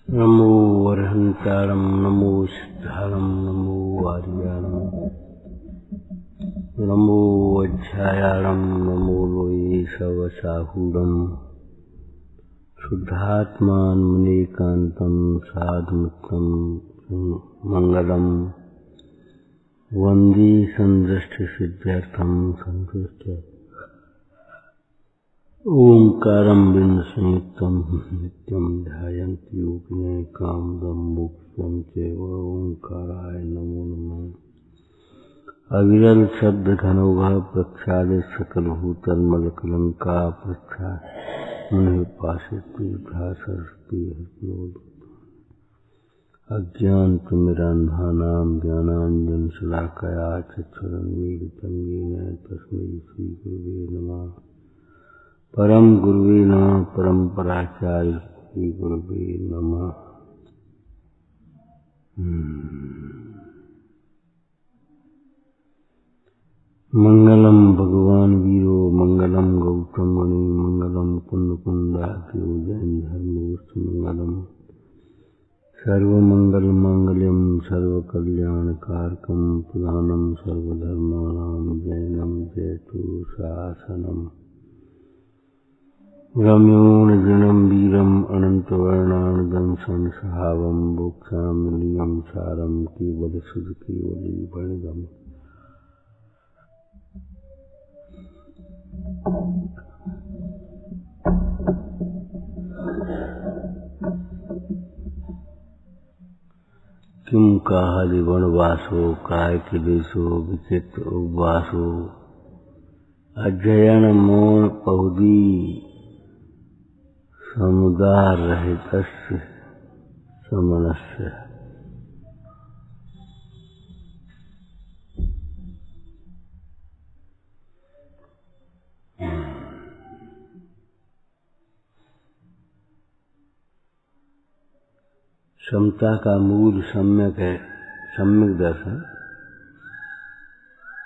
नमो वरहंतारं नमो सिद्धारं नमो आर्याणं नमो वज्रायाणं नमो लोये सवसाहूरं शुद्धात्मान मुनेकान्तं साधुमित्रं मंगलम वंदे संदृष्टसिद्ध्यर्थं संतुष्ट ओंकारं बिंद संयुक्तं नित्यं ध्यायन्ति योगिनः कामदं मोक्षं चैव ओंकाराय नमो नमः। अविरल शब्द घनौघ प्रक्षाले सकल भूतल मल कलंका प्रक्षा मुनि उपासित पीठा सरस्वती हरिनोद अज्ञान तिमिरान्धानां ज्ञानांजन शलाकया चक्षुरुन्मीलितं येन तस्मै श्री गुरुवे नमः। परम गुरुवे नमः। परम्पराचार्य श्री गुरुवे नमः। मंगलम भगवान वीरो मंगलम गौतम मुनि मंगलम कुंद कुंडाख्यो जैन धर्मोस्त मंगलम सर्वमंगल मांगल्यम सर्वकल्याणकारकम प्रधानम सर्वधर्माणां जैनम जयतु शासनम रम्यो निर्जनं वीरम् अनन्तवर्णानुदं संसहावं मोक्षामिलियं सारं केवलसुध केवलीवर्णिदम्। किं काहलि वनवासो काय क्लेशो विचित्र उपवासो अध्ययन मौन पहुदी समुदार रहितस्य समनस्य। समता का मूल सम्यक है, सम्यक दर्शन।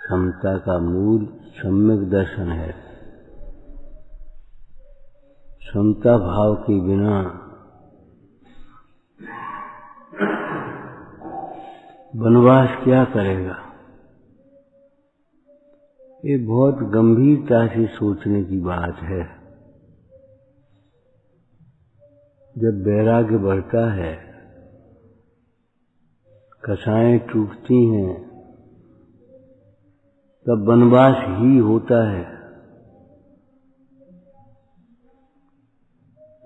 समता का मूल सम्यक दर्शन है। समता भाव के बिना वनवास क्या करेगा? ये बहुत गंभीरता से सोचने की बात है। जब वैराग्य बढ़ता है, कषायें टूटती हैं, तब वनवास ही होता है।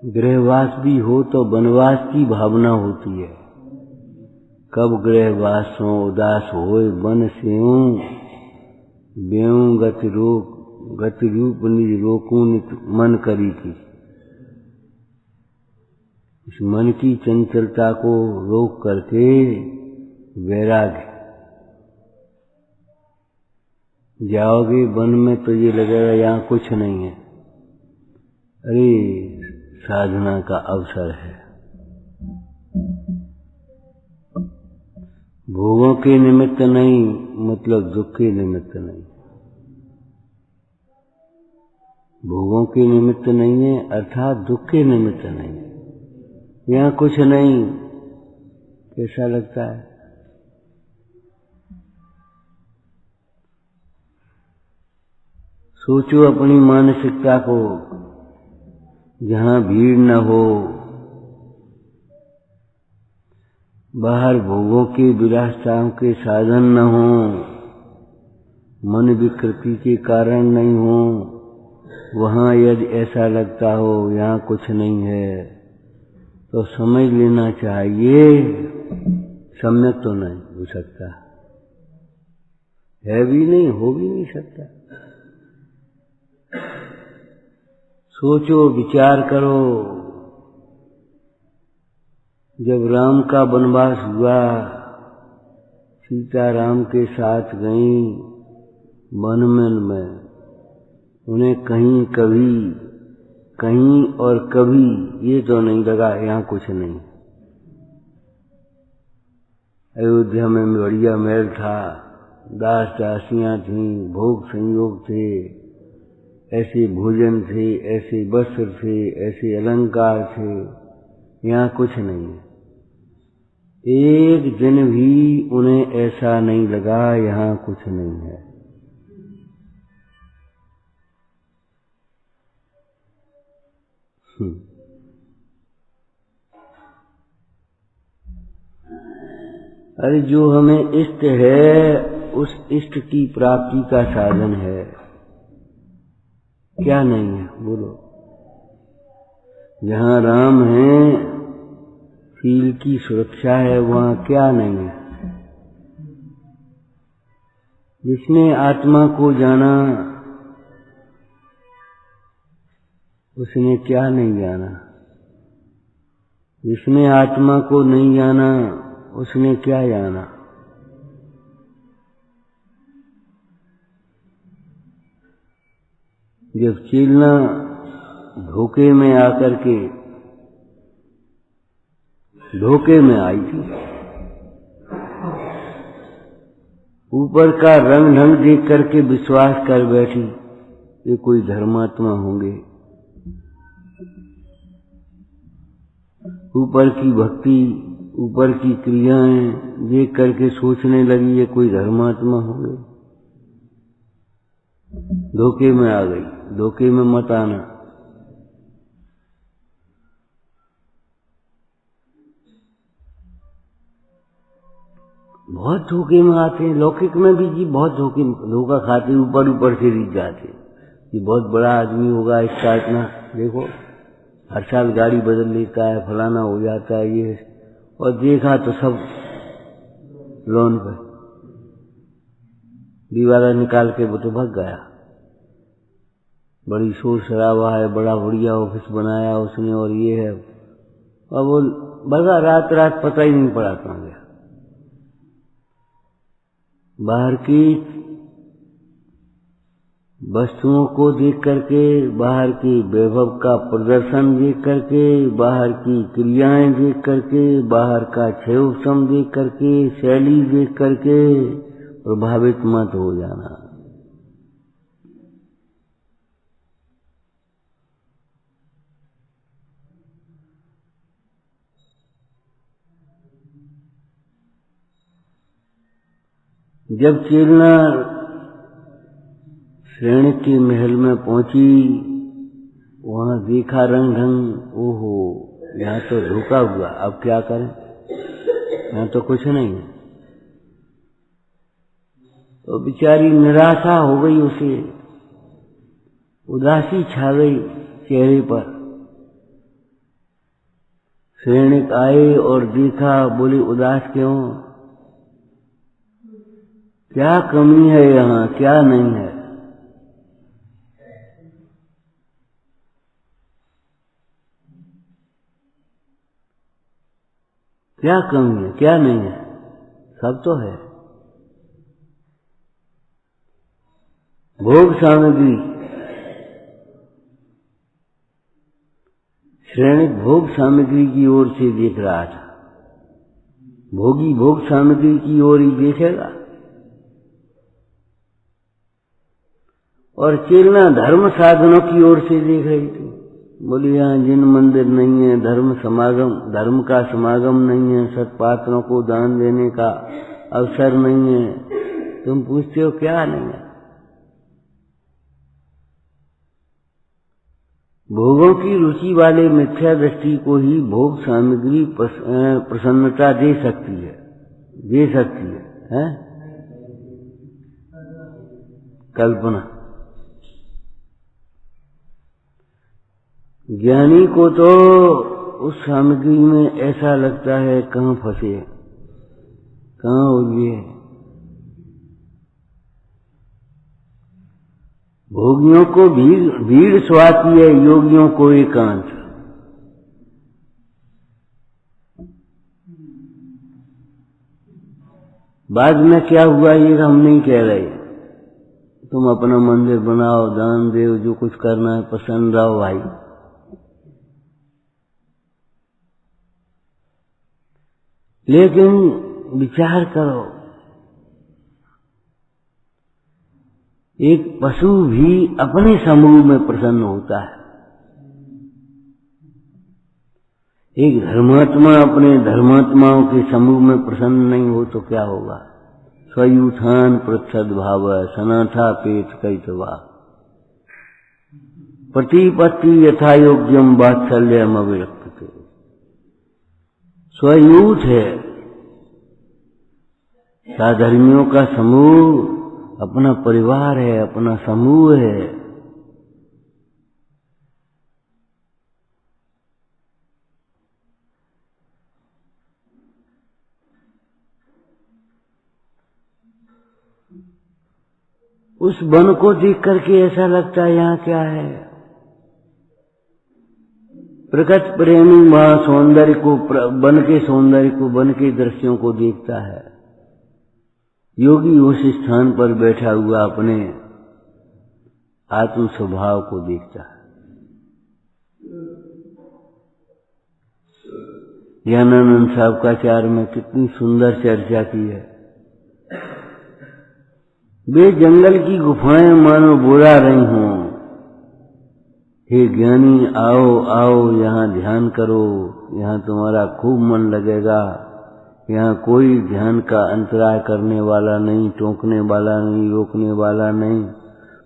गृहवास भी हो तो वनवास की भावना होती है। कब गृहवासों उदास होए वन सेऊं बेऊं गति रूप निज रोकूं नित मन करी की। इस मन की चंचलता को रोक करके वैराग्य। जाओगे वन में तो ये लगेगा यहाँ कुछ नहीं है। अरे साधना का अवसर है। भोगों के निमित्त नहीं, मतलब दुख के निमित्त नहीं। भोगों के निमित्त नहीं है अर्थात दुख के निमित्त नहीं। यहाँ कुछ नहीं, कैसा लगता है? सोचो अपनी मानसिकता को, जहाँ भीड़ न हो, बाहर भोगों के विलासिताओं के साधन न हो, मन विकृति के कारण नहीं हो, वहाँ यदि ऐसा लगता हो यहाँ कुछ नहीं है, तो समझ लेना चाहिए सम्यक तो नहीं हो सकता, है भी नहीं, हो भी नहीं सकता। सोचो, विचार करो। जब राम का वनवास हुआ, सीता राम के साथ गई वन में, उन्हें कहीं कभी, कहीं और कभी ये तो नहीं लगा यहाँ कुछ नहीं। अयोध्या में बढ़िया महल था, दास दासियां थीं, भोग संयोग थे, ऐसे भोजन थे, ऐसे वस्त्र थे, ऐसे अलंकार थे, यहाँ कुछ नहीं है। एक दिन भी उन्हें ऐसा नहीं लगा यहाँ कुछ नहीं है। अरे जो हमें इष्ट है उस इष्ट की प्राप्ति का साधन है, क्या नहीं है बोलो। जहाँ राम है, शील की सुरक्षा है, वहाँ क्या नहीं है। जिसने आत्मा को जाना उसने क्या नहीं जाना, जिसने आत्मा को नहीं जाना उसने क्या जाना। जब चेलना धोखे में आकर के धोखे में आई थी, ऊपर का रंग ढंग देख करके विश्वास कर बैठी ये कोई धर्मात्मा होंगे। ऊपर की भक्ति, ऊपर की क्रियाएं देख करके सोचने लगी ये कोई धर्मात्मा होंगे। धोखे में आ गई। धोखे में मत आना। बहुत धोखे में आते हैं। लौकिक में भी जी बहुत धोखा खाते, ऊपर ऊपर से रीत जाते। ये बहुत बड़ा आदमी होगा, इसका इतना देखो हर साल गाड़ी बदल लेता है, फलाना हो जाता है ये, और देखा तो सब लोन पे दीवारा निकाल के वो तो भाग गया। बड़ी शोर शराबा है, बड़ा बढ़िया ऑफिस बनाया उसने और ये है, और वो भगा रात रात पता ही नहीं पड़ा कहाँ गया। बाहर की वस्तुओं को देख करके, बाहर की वैभव का प्रदर्शन देख करके, बाहर की क्रियाएं देख करके, बाहर का छेवसम देख करके, शैली देख करके प्रभावित मत हो जाना। जब चेलना श्रेणी के महल में पहुंची, वहां देखा रंग ढंग, ओहो यहाँ तो धोखा हुआ, अब क्या करें, यहाँ तो कुछ नहीं है। तो बेचारी निराशा हो गई, उसे उदासी छा गई चेहरे पर। सैनिक आए और देखा, बोले उदास क्यों, क्या कमी है यहाँ, क्या नहीं है। क्या कमी है, क्या नहीं है, सब तो है। भोग सामग्री, श्रेणिक भोग सामग्री की ओर से देख रहा था। भोगी भोग सामग्री की ओर ही देखेगा, और चेलना धर्म साधनों की ओर से देख रही थी। बोली यहाँ जिन मंदिर नहीं है, धर्म का समागम नहीं है, सत्पात्रों को दान देने का अवसर नहीं है, तुम पूछते हो क्या नहीं है। भोगों की रुचि वाले मिथ्या दृष्टि को ही भोग सामग्री प्रसन्नता दे सकती है, कल्पना। ज्ञानी को तो उस सामग्री में ऐसा लगता है कहाँ फंसे, कहाँ उलझे। भोगियों को भीड़ सुहाती है, योगियों को एकांत। बाद में क्या हुआ ये हम नहीं कह रहे। तुम अपना मंदिर बनाओ, दान दो, जो कुछ करना है, पसंद रहो भाई। लेकिन विचार करो, एक पशु भी अपने समूह में प्रसन्न होता है। एक धर्मात्मा अपने धर्मात्माओं के समूह में प्रसन्न नहीं हो तो क्या होगा? स्वयूथान प्रसद्भाव सनाथा पेत कैतवा प्रतिपत्ति यथा योग्यम वात्सल्यम अविरक्त। स्वयूथ है साधर्मियों का समूह, अपना परिवार है, अपना समूह है। उस वन को देख करके ऐसा लगता है यहाँ क्या है? प्रकृति प्रेमी वहां सौंदर्य को, वन के सौंदर्य को, वन के दृश्यों को देखता है। योगी उस स्थान पर बैठा हुआ अपने आत्म स्वभाव को देखता है। ज्ञानानंद साहब का चार में कितनी सुंदर चर्चा की है। वे जंगल की गुफाएं मानो बुला रही हों, हे ज्ञानी आओ आओ यहाँ ध्यान करो, यहाँ तुम्हारा खूब मन लगेगा, यहाँ कोई ध्यान का अंतराय करने वाला नहीं, टोकने वाला नहीं, रोकने वाला नहीं,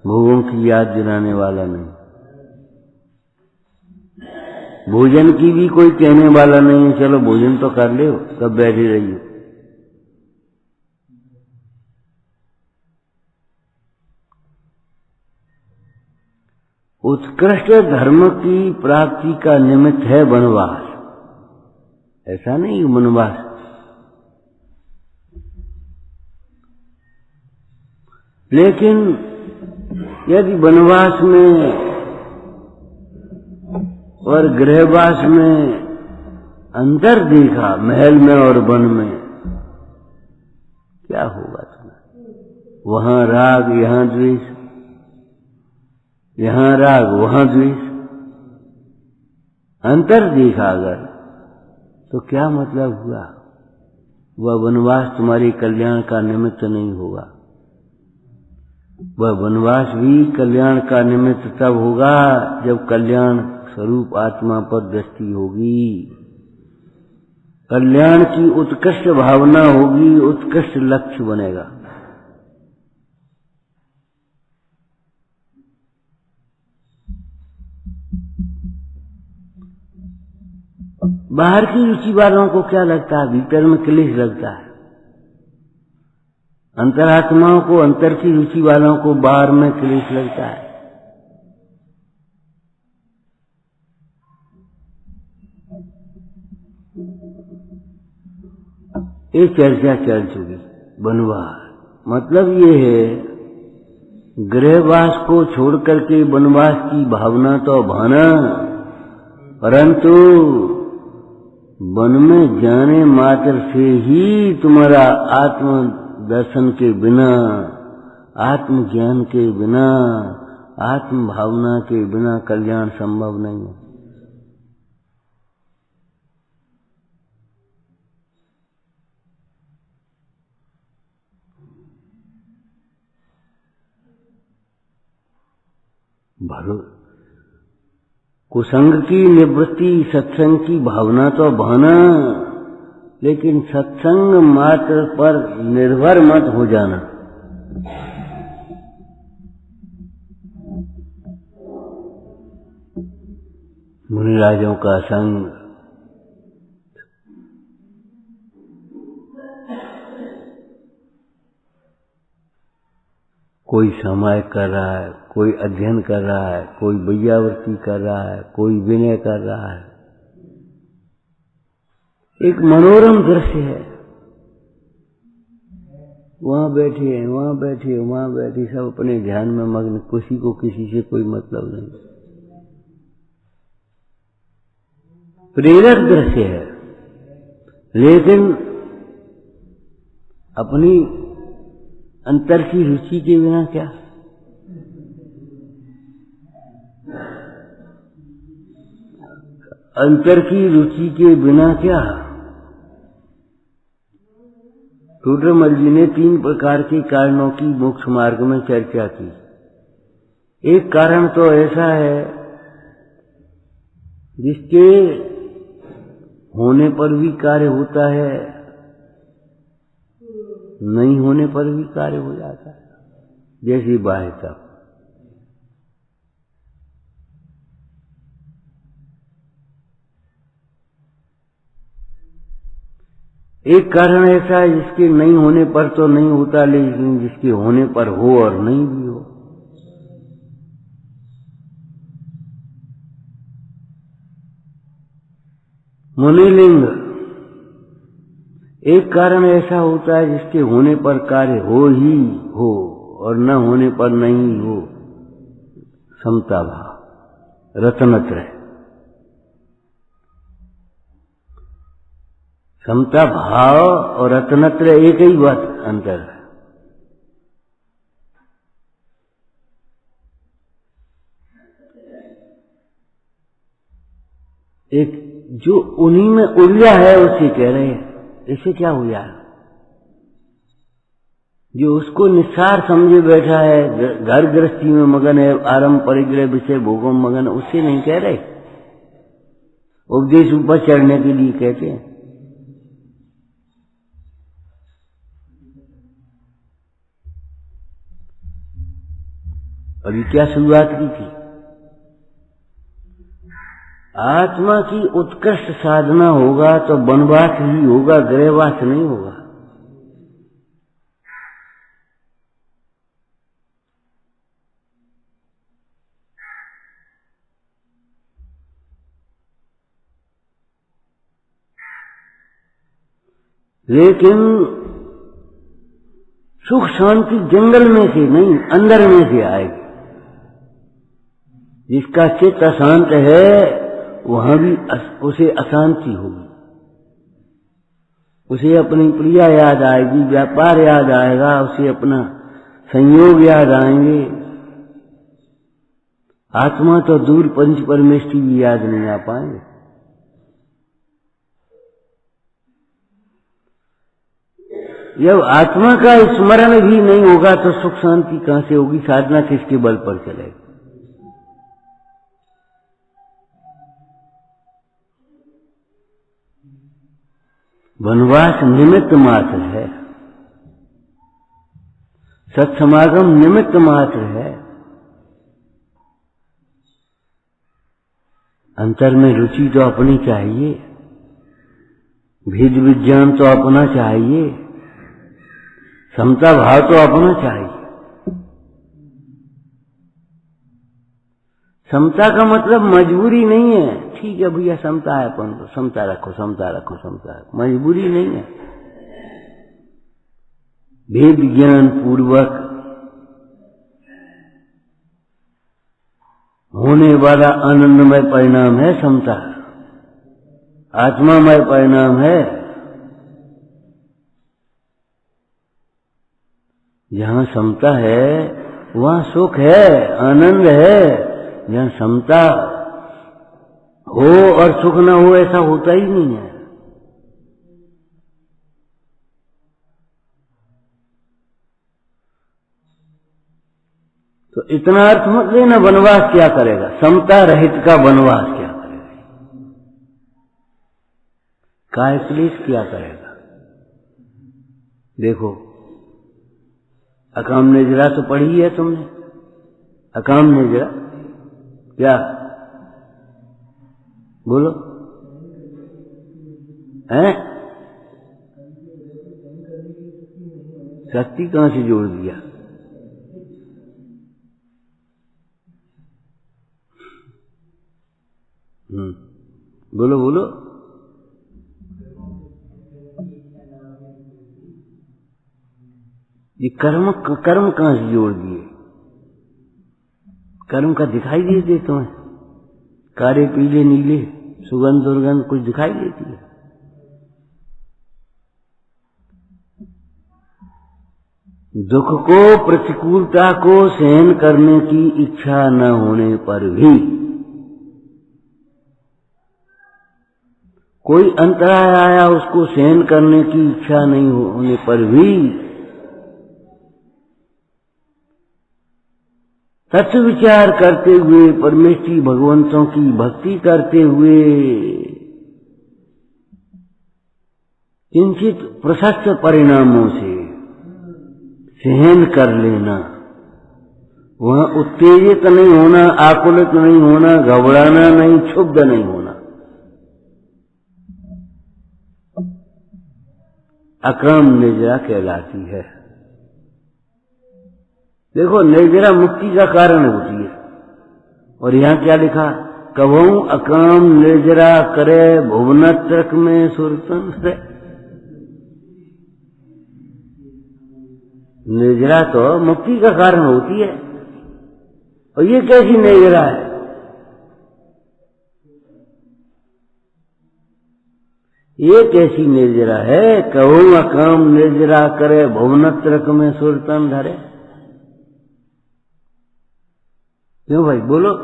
भोगों की याद दिलाने वाला नहीं, भोजन की भी कोई कहने वाला नहीं, चलो भोजन तो कर ले, कब बैठी रही हो। उत्कृष्ट धर्म की प्राप्ति का निमित्त है वनवास। ऐसा नहीं वनवास, लेकिन यदि वनवास में और गृहवास में अंतर देखा, महल में और वन में, क्या होगा तुम्हें? वहां राग यहां द्वेष, यहां राग वहां द्वेष, अंतर देखा अगर तो क्या मतलब हुआ? वह वनवास तुम्हारे कल्याण का निमित्त नहीं होगा। वह वनवास भी कल्याण का निमित्त तब होगा जब कल्याण स्वरूप आत्मा पर दृष्टि होगी, कल्याण की उत्कृष्ट भावना होगी, उत्कृष्ट लक्ष्य बनेगा। बाहर की रुचि वालों को क्या लगता है? भीतर में क्लेश लगता है। अंतरात्माओं को, अंतर की रुचि वालों को बाहर में क्लेश लगता है। एक चर्चा चल चुकी। वनवास मतलब ये है, गृहवास को छोड़ करके वनवास की भावना तो भाना, परंतु वन में जाने मात्र से ही तुम्हारा आत्म दर्शन के बिना, आत्म ज्ञान के बिना, आत्म भावना के बिना कल्याण संभव नहीं है। कुसंग की निवृत्ति, सत्संग की भावना तो भाना, लेकिन सत्संग मात्र पर निर्भर मत हो जाना। मुनिराजों का संग, कोई सामायिक कर रहा है, कोई अध्ययन कर रहा है, कोई विद्यावृत्ति कर रहा है, कोई विनय कर रहा है। एक मनोरम दृश्य है। वहां बैठे हैं, वहां बैठे, वहां बैठे, सब अपने ध्यान में मग्न, किसी को किसी से कोई मतलब नहीं। प्रेरक दृश्य है, लेकिन अपनी अंतर की रुचि के बिना क्या? अंतर की रुचि के बिना क्या? टोडरमल जी ने 3 प्रकार के कारणों की मोक्ष मार्ग में चर्चा की। एक कारण तो ऐसा है जिसके होने पर भी कार्य होता है, नहीं होने पर भी कार्य हो जाता है, जैसी बाह्यता। एक कारण ऐसा है जिसके नहीं होने पर तो नहीं होता, लेकिन जिसके होने पर हो और नहीं भी हो। मुनिलिंग, एक कारण ऐसा होता है जिसके होने पर कार्य हो ही हो और न होने पर नहीं हो, समता भाव, रत्नत्रय। समता भाव और रत्नत्रय एक ही बात, अंतर है। एक जो उन्हीं में ऊर्जा है उसे कह रहे हैं। इससे क्या हो जाए? जो उसको निस्सार समझे बैठा है, घर गृहस्थी में मगन है, आरंभ परिग्रह विषय भोगों में मगन, उससे नहीं कह रहे। उपदेश ऊपर चढ़ने के लिए कहते हैं। अभी क्या शुरुआत की थी? आत्मा की उत्कृष्ट साधना होगा तो वनवास ही होगा, गृहवास नहीं होगा। लेकिन सुख शांति जंगल में से नहीं, अंदर में से आएगी। जिसका चित्त अशांत है वहां भी उसे अशांति होगी। उसे अपनी प्रिया याद आएगी, व्यापार याद आएगा, उसे अपना संयोग याद आएंगे। आत्मा तो दूर पंच परमेष्टि भी याद नहीं आ पाएंगे। जब आत्मा का स्मरण भी नहीं होगा तो सुख शांति कहां से होगी? साधना किसके बल पर चलेगी? वनवास निमित्त मात्र है, सत्समागम निमित्त मात्र है। अंतर में रुचि तो अपनी चाहिए, भेद विज्ञान तो अपना चाहिए, समता भाव तो अपना चाहिए। समता का मतलब मजबूरी नहीं है। ठीक है भैया, समता है, अपन तो समता रखो, समता रखो, समता रखो, मजबूरी नहीं है। भेद ज्ञान पूर्वक होने वाला आनंदमय परिणाम है समता, आत्मामय परिणाम है। जहां समता है वहां सुख है, आनंद है। जहां समता हो और सुख न हो ऐसा होता ही नहीं है। तो इतना अर्थ मत लेना वनवास क्या करेगा, समता रहित का वनवास क्या करेगा, काय क्लेश क्या करेगा। देखो, अकाम निजरा तो पढ़ी है तुमने? अकाम निजरा क्या? बोलो, हैं? शक्ति कहां से जोड़ दिया? बोलो बोलो। ये कर्म कहां से जोड़ दिए? कर्म का दिखाई दे तुम्हें? काले पीले नीले सुगंध दुर्गंध कुछ दिखाई देती है? दुख को, प्रतिकूलता को सहन करने की इच्छा न होने पर भी, कोई अंतराय आया उसको सहन करने की इच्छा नहीं होने पर भी, तत्व विचार करते हुए, परमेष्ठी भगवंतों की भक्ति करते हुए किंचित प्रशस्त परिणामों से सहन कर लेना, वहां उत्तेजित नहीं होना, आकुलित नहीं होना, घबराना नहीं, क्षुब्ध नहीं होना, अकाम निर्जरा कहलाती है। देखो, निर्जरा मुक्ति का कारण होती है। और यहां क्या लिखा, कबहू अकाम निर्जरा करे भुवनत्रक में सुरतंत्र। निर्जरा तो मुक्ति का कारण होती है, और ये कैसी निर्जरा है? ये कैसी निर्जरा है? कहूँ अकाम निर्जरा करे भुवनत्रक में सुरतन धरे। क्यों भाई बोलो,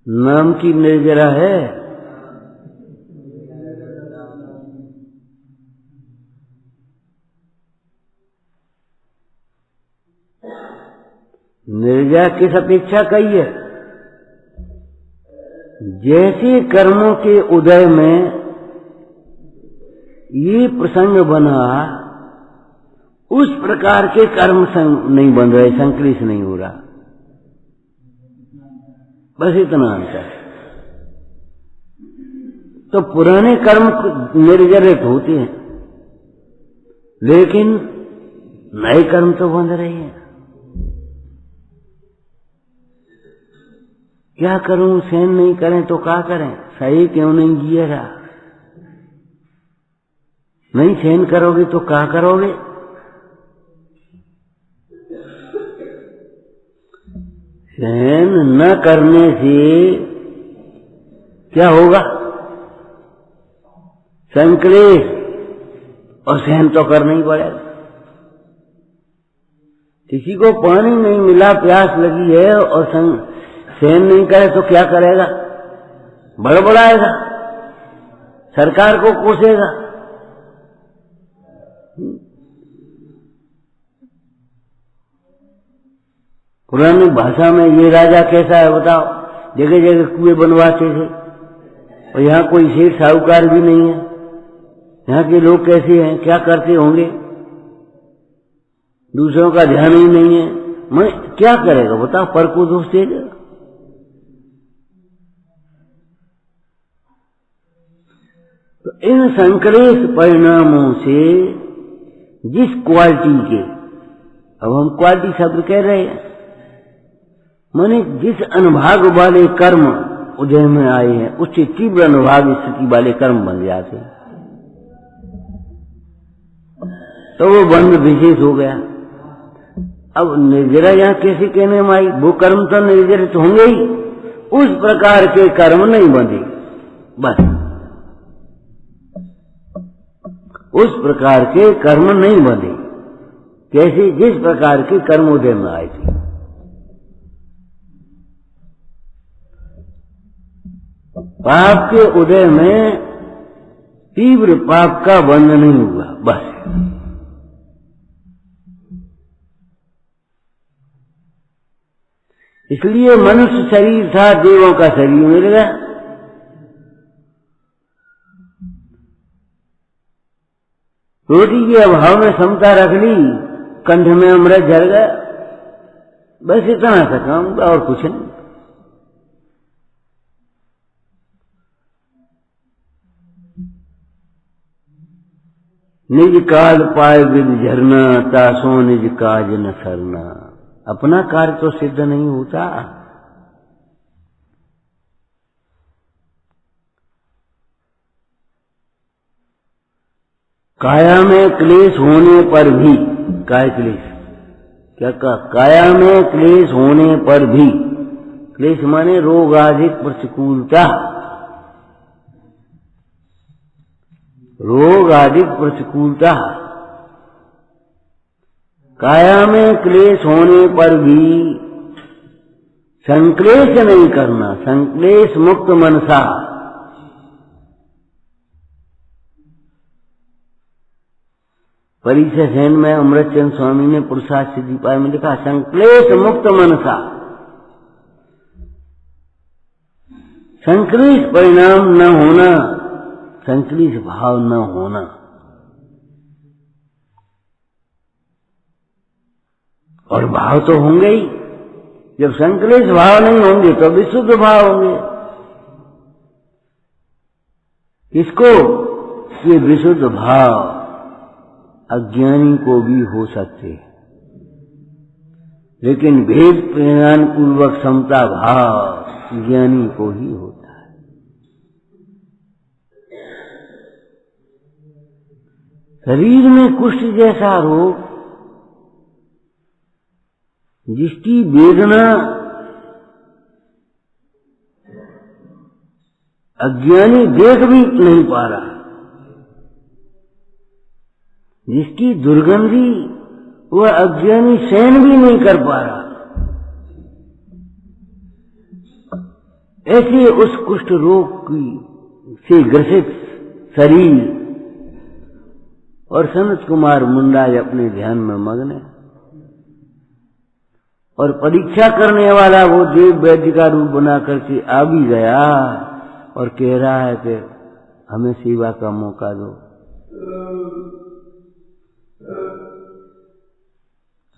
नाम की निर्जरा है? निर्जरा किस अपेक्षा कही है? जैसे कर्मों के उदय में ये प्रसंग बना, उस प्रकार के कर्म नहीं बन रहे, संक्लेश नहीं हो रहा, बस इतना अंतर। तो पुराने कर्म निर्जरित होते हैं, लेकिन नए कर्म तो बन रहे हैं। क्या करूं, सहन नहीं करें तो क्या करें? सही क्यों नहीं जिए रहा? नहीं सहन करोगे तो क्या करोगे? सहन न करने से क्या होगा? संक्लेश, और सहन तो करना ही पड़ेगा। किसी को पानी नहीं मिला, प्यास लगी है, और सहन नहीं करे तो क्या करेगा? बड़बड़ाएगा, सरकार को कोसेगा। पुरानी भाषा में ये राजा कैसा है बताओ? जगह जगह कुएं बनवाते थे, और यहाँ कोई सेठ साहूकार भी नहीं है। यहाँ के लोग कैसे हैं, क्या करते होंगे? दूसरों का ध्यान ही नहीं है। मैं क्या करेगा बताओ? पर को दोष देगा। तो इन संक्लेश परिणामों से जिस क्वालिटी के, अब हम क्वालिटी शब्द कह रहे हैं, माने जिस अनुभाग वाले कर्म उदय में आए हैं, उससे तीव्र अनुभाग स्थिति वाले कर्म बन जाते हैं, तो वो बंध विशेष हो गया। अब निर्जरा यहां कैसे कहने में आई? वो कर्म तो निर्जरित होंगे ही, उस प्रकार के कर्म नहीं बंधे, बस उस प्रकार के कर्म नहीं बंधे। कैसे? जिस प्रकार के कर्म उदय में आए थे। पाप के उदय में तीव्र पाप का बंध नहीं हुआ, बस। इसलिए मनुष्य शरीर था, देवों का शरीर मिल गया। रोटी के अभाव में समता रख ली, कंठ में अमृत झर गया, बस इतना सा काम, और कुछ नहीं। निज काल पाए विद झरना, तासो निज काज न सरना। अपना कार्य तो सिद्ध नहीं होता। काया में क्लेश होने पर भी, काय क्लेश क्या कहा? काया में क्लेश होने पर भी, क्लेश माने रोग आदिक प्रतिकूलता, रोग आदिक प्रतिकूलता। काया में क्लेश होने पर भी संक्लेश नहीं करना, संक्लेश मुक्त मनसा। परिचय सेन में अमृतचंद स्वामी ने पुरुषार्थ सिद्धि पाए में लिखा, संक्लेश मुक्त मनसा। संक्लेश परिणाम न होना, संकलित भाव न होना। और भाव तो होंगे ही, जब संकलित भाव नहीं होंगे तो विशुद्ध भाव होंगे। इसको ये विशुद्ध भाव अज्ञानी को भी हो सकते हैं, लेकिन भेद परिणाम पूर्वक समता भाव ज्ञानी को ही होता है। शरीर में कुष्ठ जैसा रोग, जिसकी वेदना अज्ञानी देख भी नहीं पा रहा, जिसकी दुर्गंधी वह अज्ञानी सहन भी नहीं कर पा रहा, ऐसे उस कुष्ठ रोग से ग्रसित शरीर और सनत कुमार मुंडा अपने ध्यान में मग्न है। और परीक्षा करने वाला वो देव वैद्य का रूप बना करके आ भी गया और कह रहा है कि हमें सेवा का मौका दो,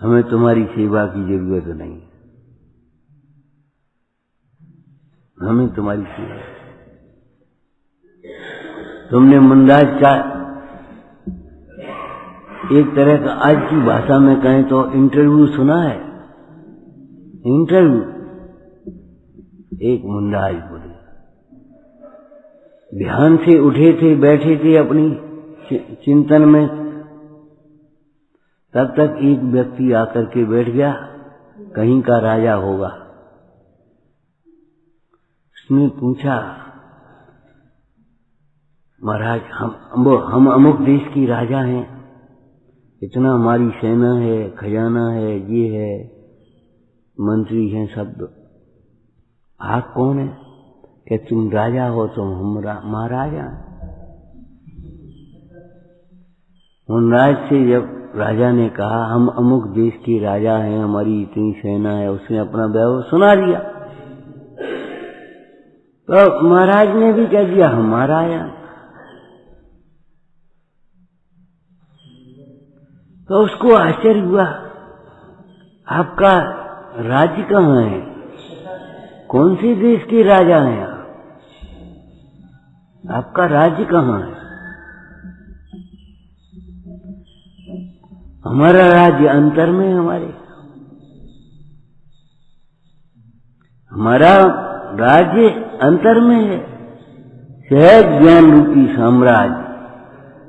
हमें तुम्हारी सेवा की जरूरत नहीं, हमें तुम्हारी सेवा। तुमने मुंडाज का एक तरह का आज की भाषा में कहें तो इंटरव्यू सुना है? इंटरव्यू एक मुंडाज बोले, ध्यान से उठे थे, बैठे थे अपनी चिंतन में, तब तक एक व्यक्ति आकर के बैठ गया, कहीं का राजा होगा। उसने पूछा, महाराज हम अमुक देश की राजा हैं, इतना हमारी सेना है, खजाना है, ये है, मंत्री हैं सब, आप कौन है? कि तुम राजा हो तो हम महाराजा हैं। मुनराज से जब राजा ने कहा हम अमुक देश के राजा हैं, हमारी इतनी सेना है, उसने अपना वैभव सुना दिया, तो महाराज ने भी कह दिया हम महाराजा। तो उसको आश्चर्य हुआ, आपका राज्य कहाँ है? कौन से देश के राजा हैं आप? आपका राज्य कहाँ है? हमारा राज्य अंतर में, हमारा राज्य अंतर में है, सहज ज्ञान रूपी साम्राज्य,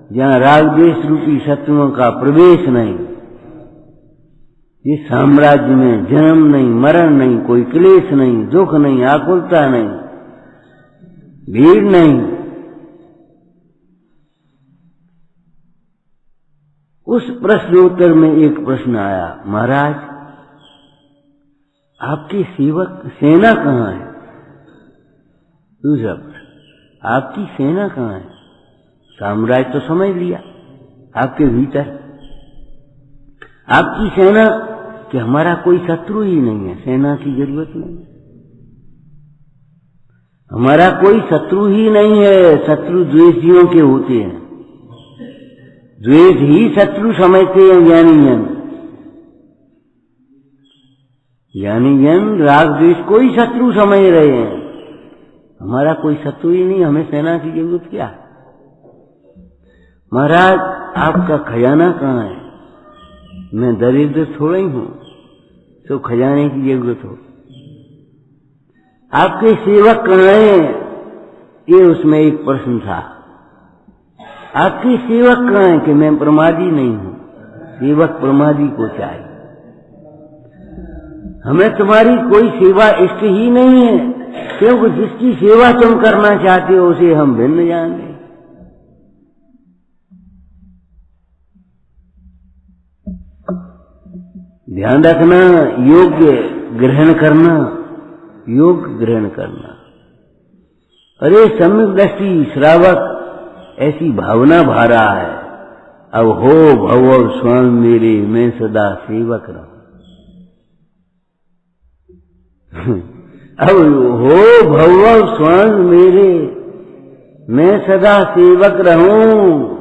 जहाँ राग द्वेष रूपी शत्रुओं का प्रवेश नहीं। इस साम्राज्य में जन्म नहीं, मरण नहीं, कोई क्लेश नहीं, दुख नहीं, आकुलता नहीं, भीड़ नहीं। उस प्रश्नोत्तर में एक प्रश्न आया, महाराज आपकी सेवक सेना कहाँ है? दूसरा प्रश्न, आपकी सेना कहाँ है? साम्राज्य तो समझ लिया आपके भीतर, आपकी सेना कि हमारा कोई शत्रु ही नहीं है, सेना की जरूरत नहीं, हमारा कोई शत्रु ही नहीं है। शत्रु द्वेषियों के होते हैं, द्वेष ही शत्रु समझते हैं ज्ञानी जन। ज्ञानी जन राग द्वेष को ही शत्रु समझ रहे हैं, हमारा कोई शत्रु ही नहीं, हमें सेना की जरूरत क्या? महाराज आपका खजाना कहाँ है? मैं दरिद्र थोड़ा ही हूं तो खजाने की जरूरत हो। आपके सेवक कहाँ हैं? ये उसमें एक प्रश्न था, आपके सेवक कहाँ हैं? कि मैं प्रमादी नहीं हूं, सेवक प्रमादी को चाहिए। हमें तुम्हारी कोई सेवा इष्ट ही नहीं है, क्योंकि जिसकी सेवा तुम करना चाहते हो उसे हम भिन्न जानते। ध्यान रखना, योग्य ग्रहण करना, योग ग्रहण करना। अरे सम्यक दृष्टि श्रावक ऐसी भावना भा रहा है, अब हो भव और स्वामी मेरे, मैं सदा सेवक रहूं। अब हो भव और स्वामी मेरे, मैं सदा सेवक रहूं।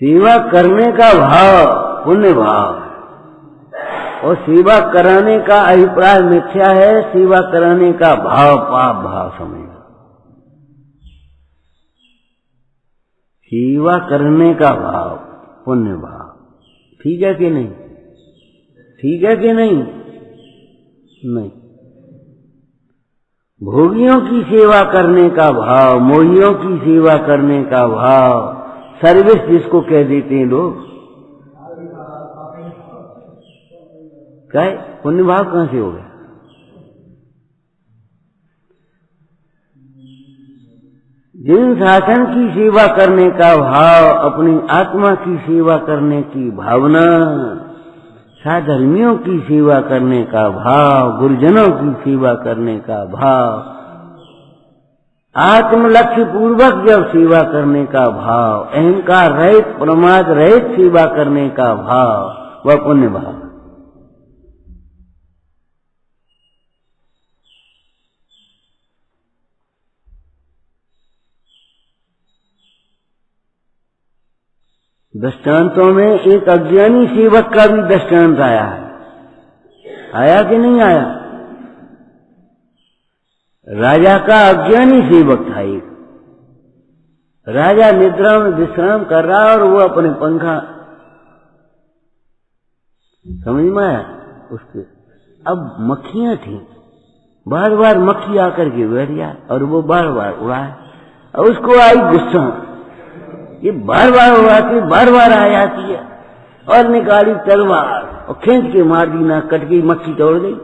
सेवा करने का भाव पुण्य भाव है, और सेवा कराने का अभिप्राय मिथ्या है। सेवा कराने का भाव पाप भाव समझना। सेवा करने का भाव पुण्य भाव, ठीक है कि नहीं? ठीक है कि नहीं? नहीं। भोगियों की सेवा करने का भाव, मोहियों की सेवा करने का भाव, सर्विस जिसको कह देते हैं लोग, क्या है? पुण्य भाव कहां से हो गया? जिन शासन की सेवा करने का भाव, अपनी आत्मा की सेवा करने की भावना, साधर्मियों की सेवा करने का भाव, गुरुजनों की सेवा करने का भाव, आत्मलक्ष्य पूर्वक जब सेवा करने का भाव, अहंकार रहित प्रमाद रहित सेवा करने का भाव, वह पुण्य भाव। दृष्टांतों में एक अज्ञानी सेवक का भी दृष्टांत आया है, आया कि नहीं आया? राजा का अज्ञानी सेवक था एक। राजा निद्रा में विश्राम कर रहा और वो अपने पंखा, समझ में आया उसके? अब मक्खियां थी, बार बार मक्खी आकर के बैठ गया और वो बार बार उड़ाए, और उसको आई गुस्सा, ये बार बार उड़ाती, बार बार आ जाती है, और निकाली तलवार और खींच के मार दी, ना कट गई, मक्खी तोड़ गई।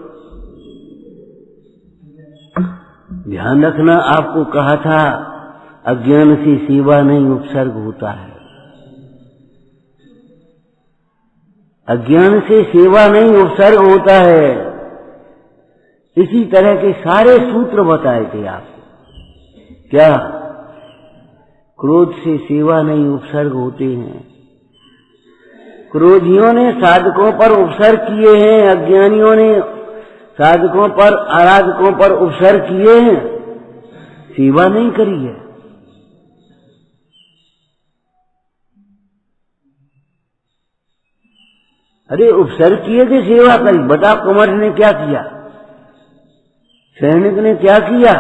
ध्यान रखना, आपको कहा था अज्ञान से सेवा नहीं उपसर्ग होता है। अज्ञान से सेवा नहीं उपसर्ग होता है। इसी तरह के सारे सूत्र बताए थे आपको। क्या? क्रोध से सेवा नहीं उपसर्ग होते हैं। क्रोधियों ने साधकों पर उपसर्ग किए हैं, अज्ञानियों ने साधकों पर, आराधकों पर उपसर्ग किए हैं, सेवा नहीं करी है। अरे उपसर्ग किए थे, सेवा करी। बता, कमर ने क्या किया? सैनिक ने क्या किया?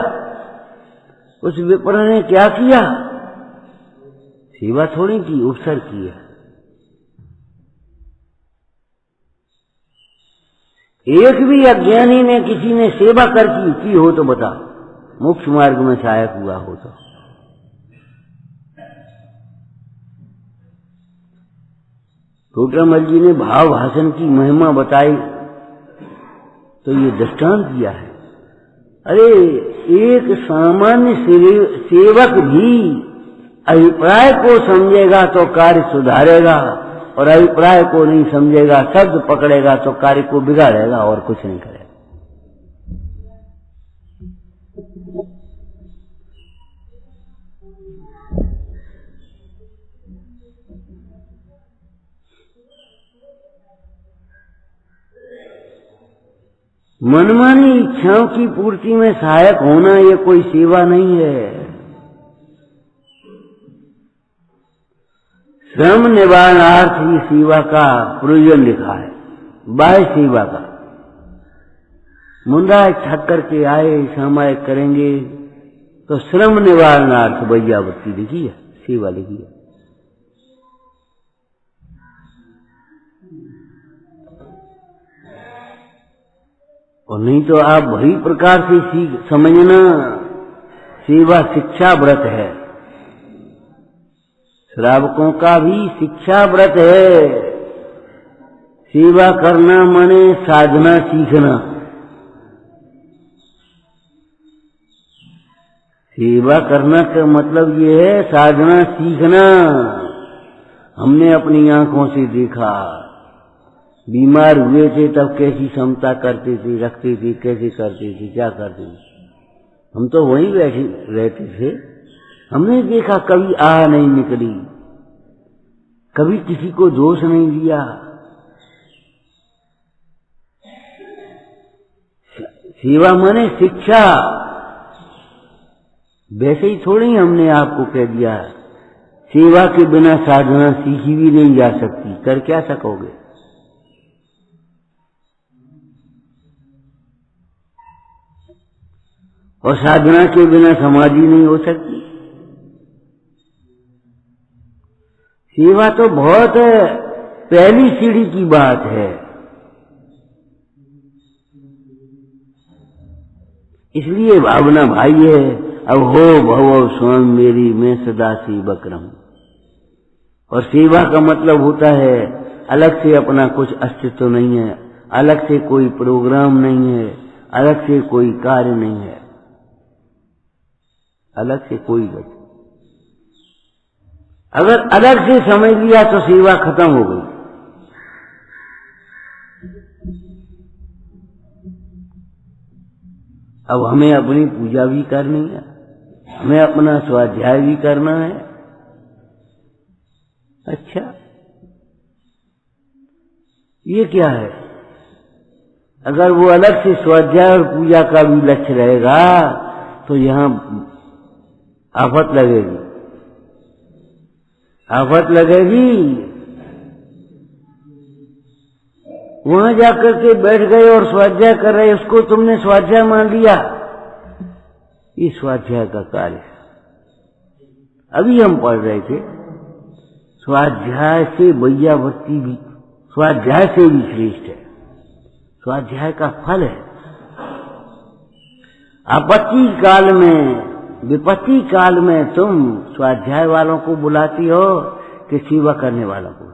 उस विप्र ने क्या किया? सेवा थोड़ी की, उपसर्ग की है। एक भी अज्ञानी ने, किसी ने सेवा कर की हो तो बता, मोक्ष मार्ग में सहायक हुआ हो तो। टोटामल जी ने भाव भाषण की महिमा बताई तो ये दृष्टांत दिया है। अरे एक सामान्य सेवक भी अभिप्राय को समझेगा तो कार्य सुधारेगा, और अभिप्राय को नहीं समझेगा, शब्द पकड़ेगा तो कार्य को बिगाड़ेगा और कुछ नहीं करेगा। मनमानी इच्छाओं की पूर्ति में सहायक होना ये कोई सेवा नहीं है। श्रम निवारणार्थ ही सेवा का प्रयोजन लिखा है, बाह्य सेवा का। मुंडा थक करके आए, समय करेंगे तो श्रम निवारणार्थ वैयावृत्ति लिखी है, सेवा लिखी है। और नहीं तो आप वही प्रकार से समझना, सेवा शिक्षा व्रत है। श्रावकों का भी शिक्षा व्रत है। सेवा करना माने साधना सीखना। सेवा करना का मतलब ये है साधना सीखना। हमने अपनी आंखों से देखा, बीमार हुए थे तब कैसी क्षमता करते थे, रखते थे, कैसे करते थे, क्या करते थे। हम तो वहीं बैठे रहते थे। हमने देखा कभी आह नहीं निकली, कभी किसी को दोष नहीं दिया। सेवा माने शिक्षा। वैसे ही थोड़ी हमने आपको कह दिया, सेवा के बिना साधना सीखी भी नहीं जा सकती, कर क्या सकोगे। और साधना के बिना समाधि नहीं हो सकती। सेवा तो बहुत पहली सीढ़ी की बात है। इसलिए भावना भाई है, अब हो भव स्वयं मेरी, मैं सदा सेवक रहूं। और सेवा का मतलब होता है अलग से अपना कुछ अस्तित्व नहीं है, अलग से कोई प्रोग्राम नहीं है, अलग से कोई कार्य नहीं है, अलग से कोई गति। अगर अलग से समझ लिया तो सेवा खत्म हो गई। अब हमें अपनी पूजा भी करनी है, हमें अपना स्वाध्याय भी करना है। अच्छा, ये क्या है? अगर वो अलग से स्वाध्याय और पूजा का भी लक्ष्य रहेगा तो यहां आफत लगेगी, आफत लगेगी। वहां जाकर के बैठ गए और स्वाध्याय कर रहे, उसको तुमने स्वाध्याय मान लिया, ये स्वाध्याय का कार्य है। अभी हम पढ़ रहे थे, स्वाध्याय से वैयावर्ती भी, स्वाध्याय से भी श्रेष्ठ है, स्वाध्याय का फल है। आपत्ति काल में, विपत्ति काल में तुम स्वाध्याय वालों को बुलाती हो कि सेवा करने वालों को?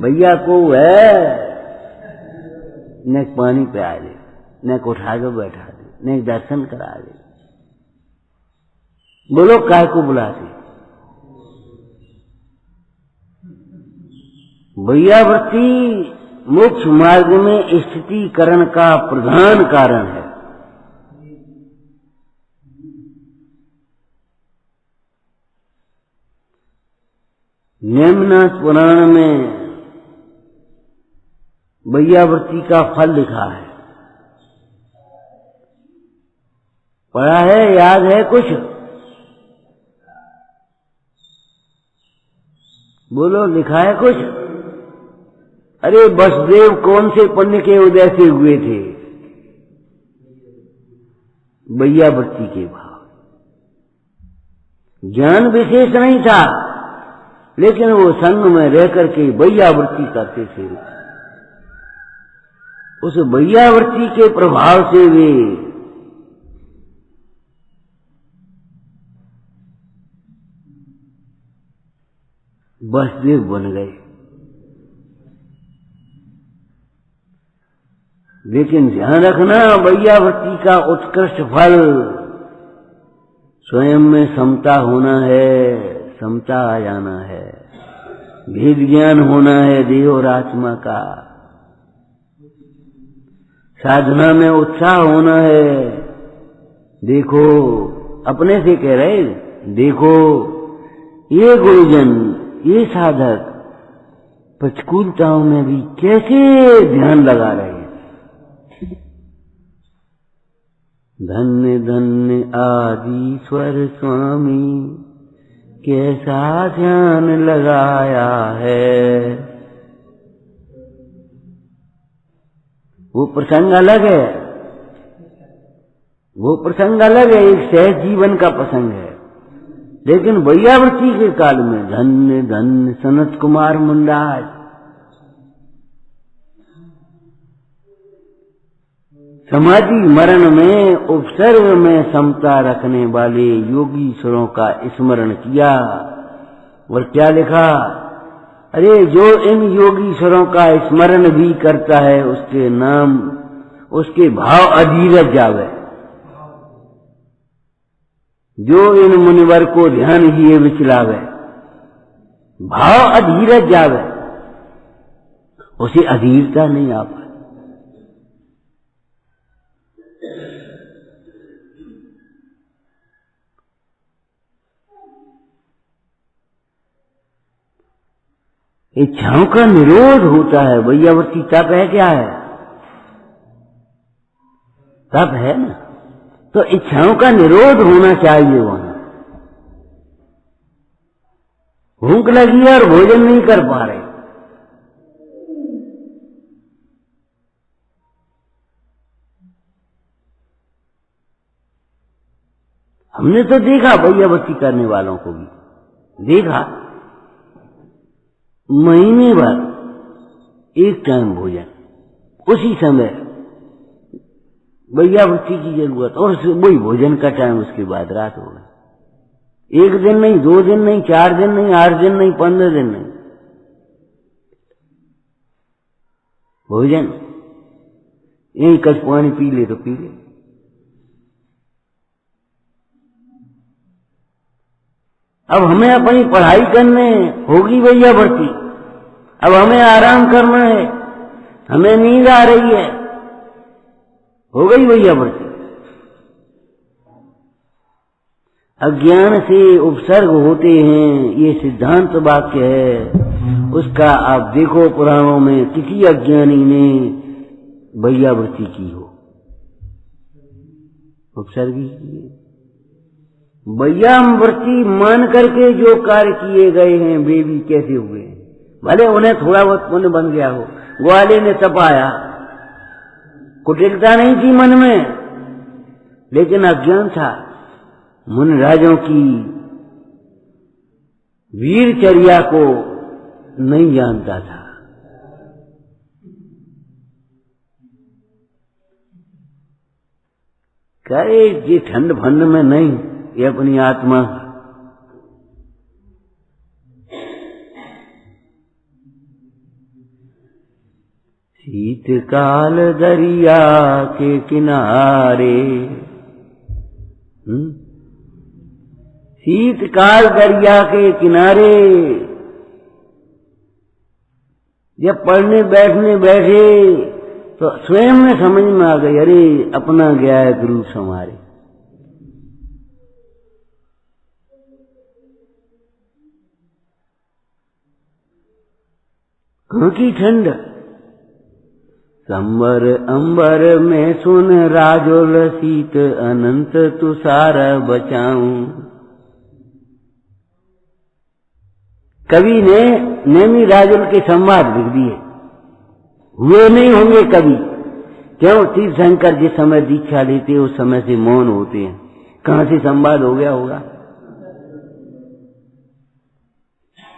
भैया को है न पानी पिला दे, न उठा के बैठा दे, न दर्शन करा दे। बोलो काय को बुलाते? वैयावर्ती मोक्ष मार्ग में स्थितिकरण का प्रधान कारण है। नेमिनाथ पुराण में वैयावर्ती का फल लिखा है, पढ़ा है, याद है कुछ? बोलो, लिखा है कुछ? अरे वसुदेव कौन से पुण्य के उदय से हुए थे? वैयावर्ती के भाव। ज्ञान विशेष नहीं था, लेकिन वो संग में रह करके वैयावर्ती करते थे। उस वैयावर्ती के प्रभाव से वे वसुदेव बन गए। लेकिन ध्यान रखना, वैयावर्ती का उत्कृष्ट फल स्वयं में समता होना है, समता आ जाना है, भेद ज्ञान होना है देह और आत्मा का, साधना में उत्साह होना है। देखो, अपने से कह रहे, देखो ये गुरुजन, ये साधक प्रतिकूलताओं में भी कैसे ध्यान लगा रहे हैं। धन्य धन्य आदिश्वर स्वामी, कैसा ध्यान लगाया है। वो प्रसंग अलग है, वो प्रसंग अलग है, एक सहज जीवन का प्रसंग है। लेकिन वैयावर्ती के काल में धन्य धन्य सनत कुमार मुंडाज, समाधि मरण में उपसर्ग में समता रखने वाले योगीश्वरों का स्मरण किया। और क्या लिखा? अरे जो इन योगीश्वरों का स्मरण भी करता है, उसके नाम, उसके भाव अधीरज जावे। जो इन मुनिवर को ध्यान किए विचलावे, भाव अधीरज जावे, उसे अधीरता नहीं आ पाए। इच्छाओं का निरोध होता है। वैयावर्ती तप है क्या है? तप है ना, तो इच्छाओं का निरोध होना चाहिए। वहां भूख लगी है और भोजन नहीं कर पा रहे, हमने तो देखा भैयावती करने वालों को भी देखा, महीने भर एक टाइम भोजन, उसी समय भैयावती की जरूरत, और वही भोजन का टाइम, उसके बाद रात हो गई। एक दिन नहीं, 2 दिन नहीं, 4 दिन नहीं, 8 दिन नहीं, 15 दिन नहीं, भोजन यही कच पानी पी ले तो पी ले। अब हमें अपनी पढ़ाई करने होगी भैयावती, अब हमें आराम करना है, हमें नींद आ रही है, हो गई भैयावती। अज्ञान से उपसर्ग होते हैं, ये सिद्धांत वाक्य है। उसका आप देखो पुराणों में किसी अज्ञानी ने भैयावती की हो, उपसर्ग ही की। भैयावती मान करके जो कार्य किए गए हैं वे भी कैसे हुए, भले उन्हें थोड़ा बहुत पुण्य बन गया हो। ग्वाले ने तपाया, कुटिलता नहीं थी मन में, लेकिन अज्ञान था। मुन राजों की वीरचर्या को नहीं जानता था। करे ये ठंड भंड में नहीं, ये अपनी आत्मा। शीतकाल दरिया के किनारे, शीतकाल दरिया के किनारे जब पढ़ने बैठने बैठे तो स्वयं में समझ में आ गई, अरे अपना गया है गुरु संवारे। कहाँ की ठंड, संबर अंबर में सुन राजोल शीत अनंत तुषार बचाऊं। कवि ने नेमी राजुल के संवाद लिख दिए, हुए नहीं होंगे कभी। क्यों? तीर्थंकर जिस समय दीक्षा लेते उस समय से मौन होते हैं, कहां से संवाद हो गया होगा।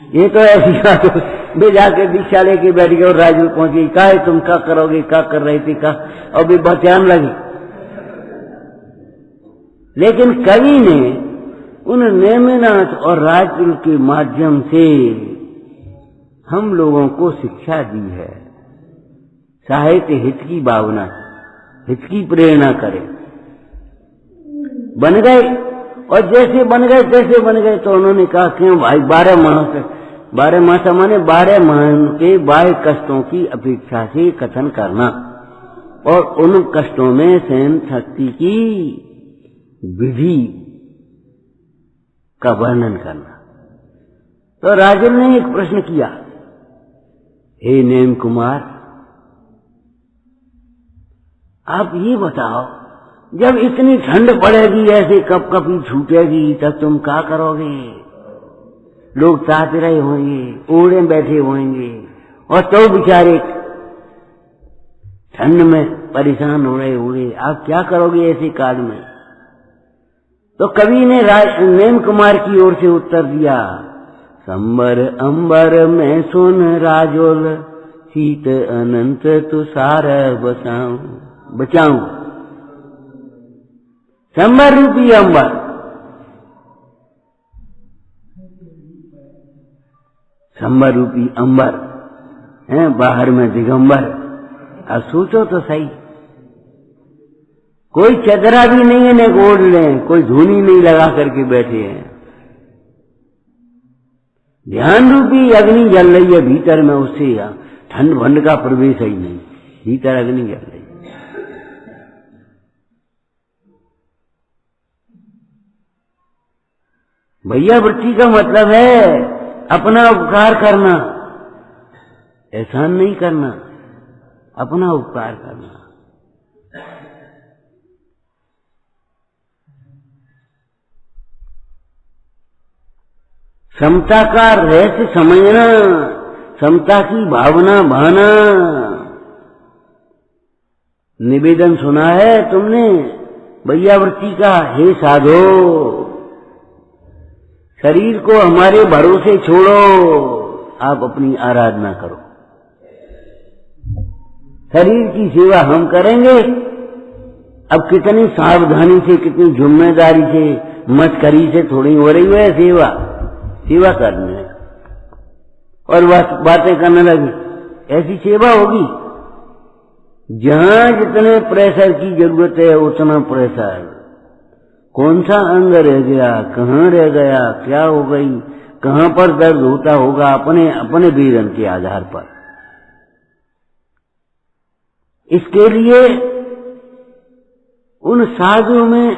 ये तो ऐसी बात हो, वे जाके दीक्षा लेके बैठ गए और राजुल पहुंचे, कहा तुम क्या करोगे, क्या कर रहे थे, का और भी बचान लगे। लेकिन कवि ने उन नेमिनाथ और राजुल के माध्यम से हम लोगों को शिक्षा दी है। साहित्य हित की भावना, हित की प्रेरणा करे। बन गए, और जैसे बन गए तैसे बन गए। तो उन्होंने कहा क्यों भाई, 12 मास माने 12 माह के बाह्य कष्टों की अपेक्षा से कथन करना और उन कष्टों में सहन शक्ति की विधि का वर्णन करना। तो राजन ने एक प्रश्न किया, हे नेम कुमार, आप ये बताओ, जब इतनी ठंड पड़ेगी, ऐसे कप कपी छूटेगी, तब तुम क्या करोगे? लोग ताक रहे होंगे, ओढ़े बैठे होंगे, और तो बेचारे ठंड में परेशान हो रहे होंगे, आप क्या करोगे ऐसे काल में? तो कवि ने नेम कुमार की ओर से उत्तर दिया, संबर अंबर में सुन राजोल शीत अनंत तुषार बचाऊं। संबर रूपी अंबर, संबर रूपी अंबर है, बाहर में दिगंबर। अब सोचो तो सही, कोई चदरा भी नहीं है, न ओढ़ लें, कोई धूनी नहीं लगा करके बैठे हैं। ध्यान रूपी अग्नि जल रही है भीतर में, उससे ठंड भंड का प्रवेश ही नहीं, भीतर अग्नि जल रही है। भैयावृत्ति का मतलब है अपना उपकार करना, एहसान नहीं करना, अपना उपकार करना। समता का रहस्य समझना, समता की भावना भाना। निवेदन सुना है तुमने वैयावर्ती का? हे साधो, शरीर को हमारे भरोसे छोड़ो, आप अपनी आराधना करो। शरीर की सेवा हम करेंगे। अब कितनी सावधानी से, कितनी जिम्मेदारी से, मस्करी से थोड़ी हो रही है सेवा। सेवा करने और बातें करने लगी, ऐसी सेवा होगी? जहां जितने प्रेशर की जरूरत है उतना प्रेशर। कौन सा अंग रह गया, कहाँ रह गया, क्या हो गई, कहाँ पर दर्द होता होगा, अपने अपने वेदन के आधार पर। इसके लिए उन साधुओं में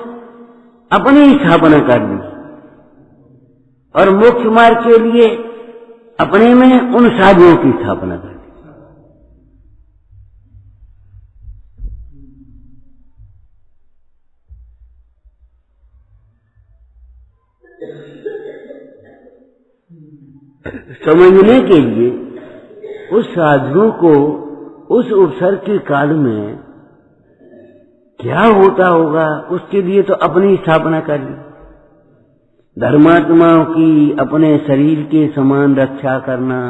अपनी स्थापना कर ली और मोक्ष मार्ग के लिए अपने में उन साधुओं की स्थापना कर ली। समझने के लिए उस साधुओं को उस अवसर के काल में क्या होता होगा, उसके लिए तो अपनी स्थापना कर ली। धर्मात्माओं की अपने शरीर के समान रक्षा करना,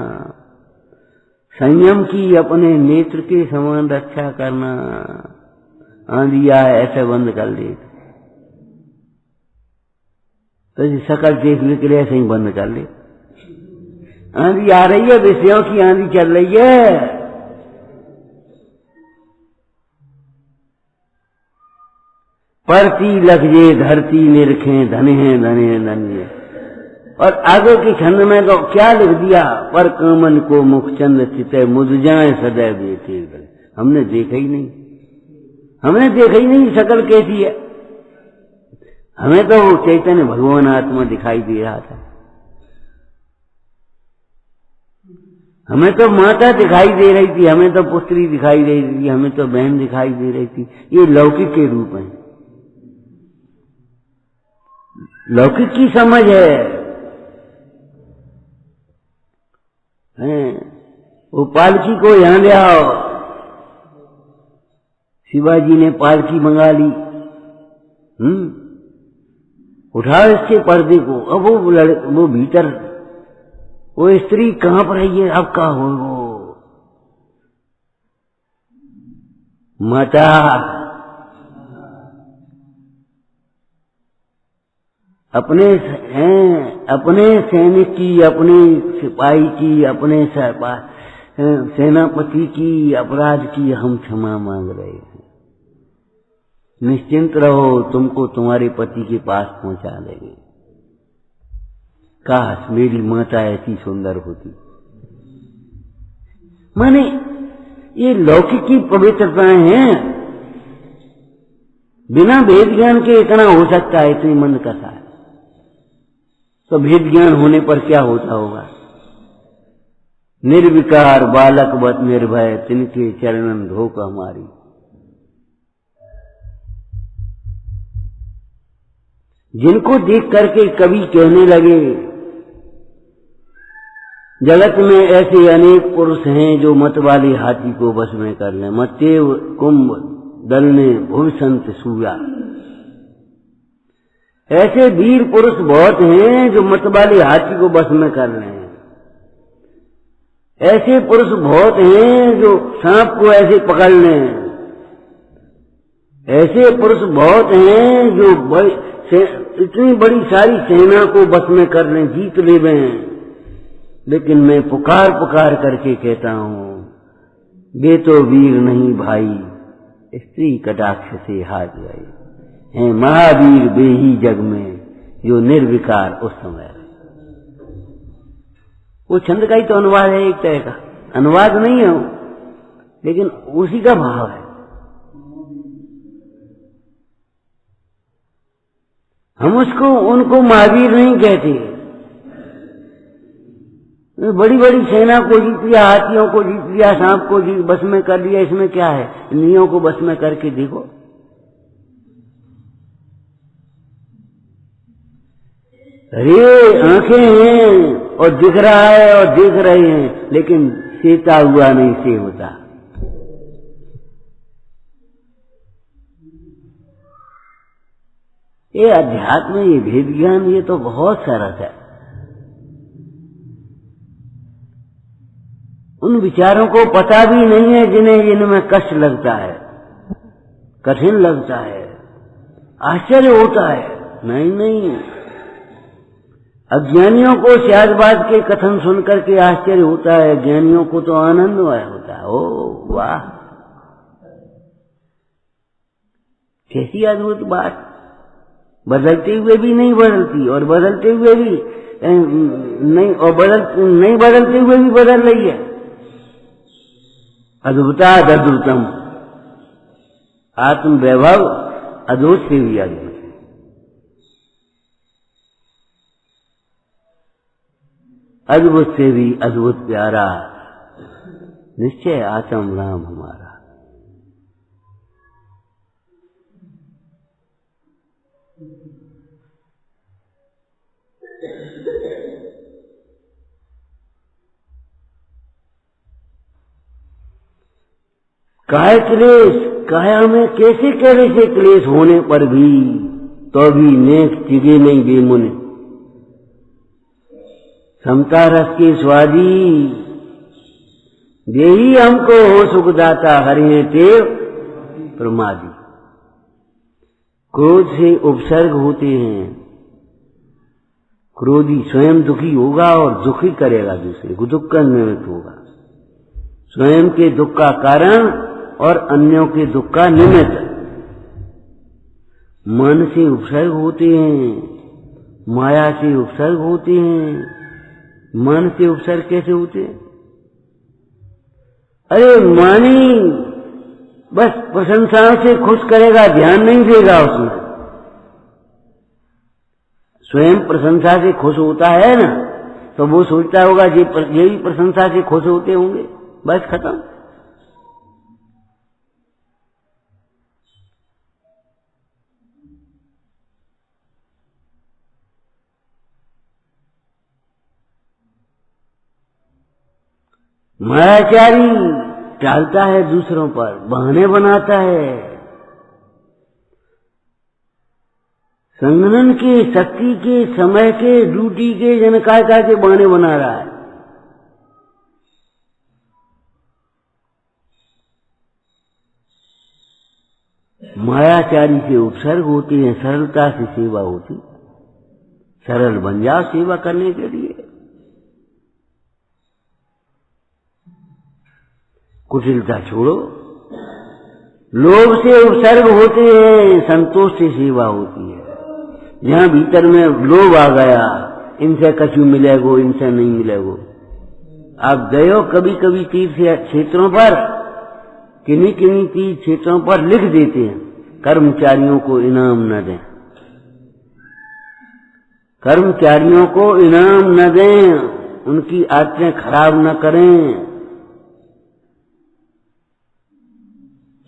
संयम की अपने नेत्र के समान रक्षा करना। आंधी आए ऐसे बंद कर ले, तो सकल चेत के लिए ऐसे ही बंद कर ले। आंधी आ रही है, विषयों की आंधी चल रही है। परती लखजे धरती निरखें, धने हैं धने धन्य। और आगे के छंद में तो क्या लिख दिया, पर कामन को मुखचंद चिते मुझ जाए सदैव बेटे। हमने देखा ही नहीं, हमने देखा ही नहीं शकल कैसी है। हमें तो वो चैतन्य भगवान आत्मा दिखाई दे रहा था, हमें तो माता दिखाई दे रही थी, हमें तो पुत्री दिखाई दे रही थी, हमें तो बहन दिखाई दे रही थी। ये लौकिक के रूप है, लौकिक की समझ है। वो पालकी को यहां ले आओ, शिवाजी ने पालकी मंगा ली। उठाओ इसके पर्दे को। अब वो भीतर वो स्त्री कहां पर है, ये अब का हो वो माता। अपने सैनिक की, अपने सिपाही की, अपने सेनापति की अपराध की हम क्षमा मांग रहे हैं। निश्चिंत रहो, तुमको तुम्हारे पति के पास पहुंचा देंगे। काश मेरी माता ऐसी सुंदर होती। माने ये लौकिक की पवित्रताएं हैं, बिना भेद ज्ञान के इतना हो सकता है, इतनी मंद कथा है। तो भेद ज्ञान होने पर क्या होता होगा। निर्विकार बालकवत निर्भय, तिनके चरणन धोक हमारी। जिनको देख करके कवि कहने लगे, जगत में ऐसे अनेक पुरुष हैं जो मत वाले हाथी को वश में कर लें। मत्तेव कुंभ दल ने भुवसंत सूया। ऐसे वीर पुरुष बहुत हैं जो मत वाले हाथी को वश में कर रहे हैं। ऐसे पुरुष बहुत हैं जो सांप को ऐसे पकड़ लें। ऐसे पुरुष बहुत हैं जो इतनी बड़ी सारी सेना को बस में कर लें, जीत ले लें। लेकिन मैं पुकार पुकार करके कहता हूं, वे तो वीर नहीं भाई, स्त्री कटाक्ष से हाथ गए हैं। महावीर वे ही जग में जो निर्विकार उस समय। वो छंद का ही तो अनुवाद है, एक तरह का अनुवाद नहीं है, लेकिन उसी का भाव है। हम उनको महावीर नहीं कहते। बड़ी बड़ी सेना को जीत लिया, हाथियों को जीत लिया, सांप को बस में कर लिया, इसमें क्या है। नियों को बस में करके देखो। अरे आंखें हैं और दिख रहा है और देख रहे हैं, लेकिन सेता हुआ नहीं से होता। ये अध्यात्म, ये भेद ज्ञान, ये तो बहुत सरस है। उन विचारों को पता भी नहीं है जिनमें कष्ट लगता है, कठिन लगता है, आश्चर्य होता है। नहीं, अज्ञानियों को शायदबाद के कथन सुनकर के आश्चर्य होता है, ज्ञानियों को तो आनंदमय होता है। ओ वाह, कैसी अद्भुत बात! बदलते हुए भी नहीं बदलती और बदलते हुए भी नहीं, और नहीं बदलते हुए भी बदल रही है। अद्भुताद् अद्भुतम, आत्म वैभव अद्भुत से भी अद्भुत। अद्भुत से भी अद्भुत प्यारा, निश्चय आत्म राम हमारा। काय क्लेश, काया में कैसे कैसे क्लेश होने पर भी तो भी नेक चिगे नहीं बेमुने। समता रस के स्वादी देही हमको हो सुखदाता, हरि टेव प्रमादी। क्रोध से उपसर्ग होते हैं, क्रोधी स्वयं दुखी होगा और दुखी करेगा दूसरे को, दुख का निमित्त होगा। स्वयं के दुख का कारण और अन्यों के दुख का निमित्त। मन से उपसर्ग होते हैं, माया से उपसर्ग होते हैं। मन से उपसर्ग कैसे होते हैं? अरे मानी बस प्रशंसा से खुश करेगा, ध्यान नहीं देगा उसमें। स्वयं प्रशंसा से खुश होता है ना, तो वो सोचता होगा ये भी प्रशंसा से खुश होते होंगे, बस खत्म। मायाचारी टालता है दूसरों पर, बहाने बनाता है। संगठन के, शक्ति के, समय के, ड्यूटी के, जनकायता के बहाने बना रहा है। मायाचारी से उपसर्ग होती है, सरलता से सेवा होती। सरल बन जाओ सेवा करने के लिए। कुटिलता छोड़ो। लोभ से उपसर्ग होते हैं, संतोष से सेवा होती है। जहां भीतर में लोभ आ गया, इनसे कछु मिलेगो, इनसे नहीं मिलेगो। आप गए हो कभी कभी तीर्थ क्षेत्रों पर, किन्हीं किन्हीं तीर्थ क्षेत्रों पर लिख देते हैं कर्मचारियों को इनाम न दें, कर्मचारियों को इनाम न दें, उनकी आदतें खराब न करें।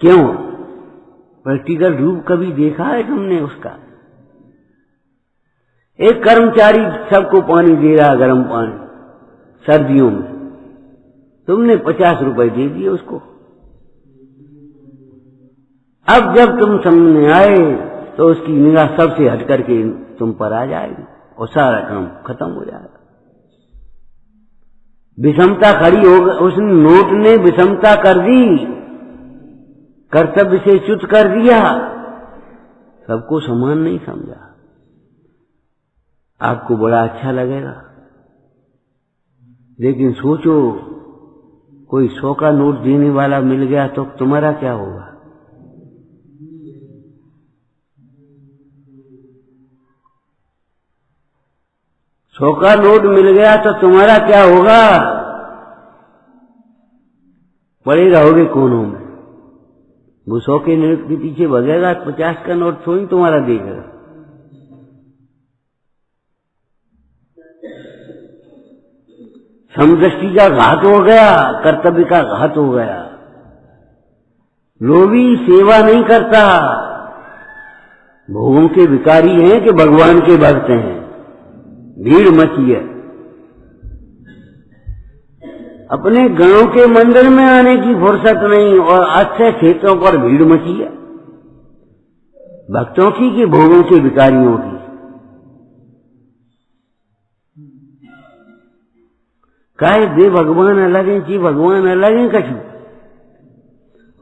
क्यों? प्रैक्टिकल रूप कभी देखा है तुमने उसका? एक कर्मचारी सबको पानी दे रहा, गर्म पानी, सर्दियों में। तुमने 50 रुपए दे दिए उसको। अब जब तुम सामने आए तो उसकी निगाह सबसे हट करके तुम पर आ जाएगी और सारा काम खत्म हो जाएगा। विषमता खड़ी हो गई, उस नोट ने विषमता कर दी, कर्तव्य से च्युत कर दिया, सबको समान नहीं समझा। आपको बड़ा अच्छा लगेगा, लेकिन सोचो कोई 100 का नोट देने वाला मिल गया तो तुम्हारा क्या होगा? सौ का नोट मिल गया तो तुम्हारा क्या होगा? पड़े रहोगे कोनों में। वो 100 के नोट के पीछे भगेगा, 50 का नोट थोड़ी तुम्हारा देगा। समदृष्टि का घात हो गया, कर्तव्य का घात हो गया। लोभी सेवा नहीं करता, भोगों के विकारी हैं कि भगवान के भक्त हैं। भीड़ मची है। अपने गणों के मंदिर में आने की फुर्सत नहीं और अच्छे क्षेत्रों पर भीड़ मची है, भक्तों की कि भोगों के भिखारियों की। काहे दे भगवान अलग है, जी भगवान अलग है कछु,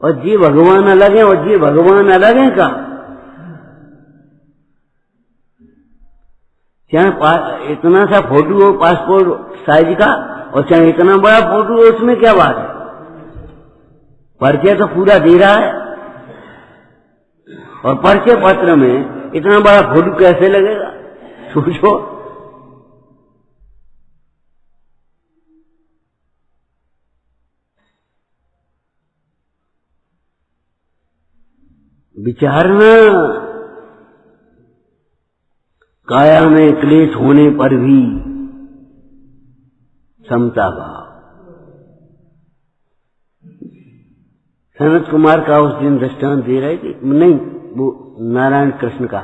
और जी भगवान अलग है और जी भगवान अलग है का। चाहे इतना सा फोटो हो पासपोर्ट साइज का और चाहे इतना बड़ा फोटो हो, उसमें क्या बात है? परिचय तो पूरा दे रहा है, और परिचय पत्र में इतना बड़ा फोटो कैसे लगेगा? सोचो। विचारना, काया में क्लेश होने पर भी समता भाव। सनत कुमार का उस दिन दृष्टांत दे रहे थे, नहीं वो नारायण कृष्ण का।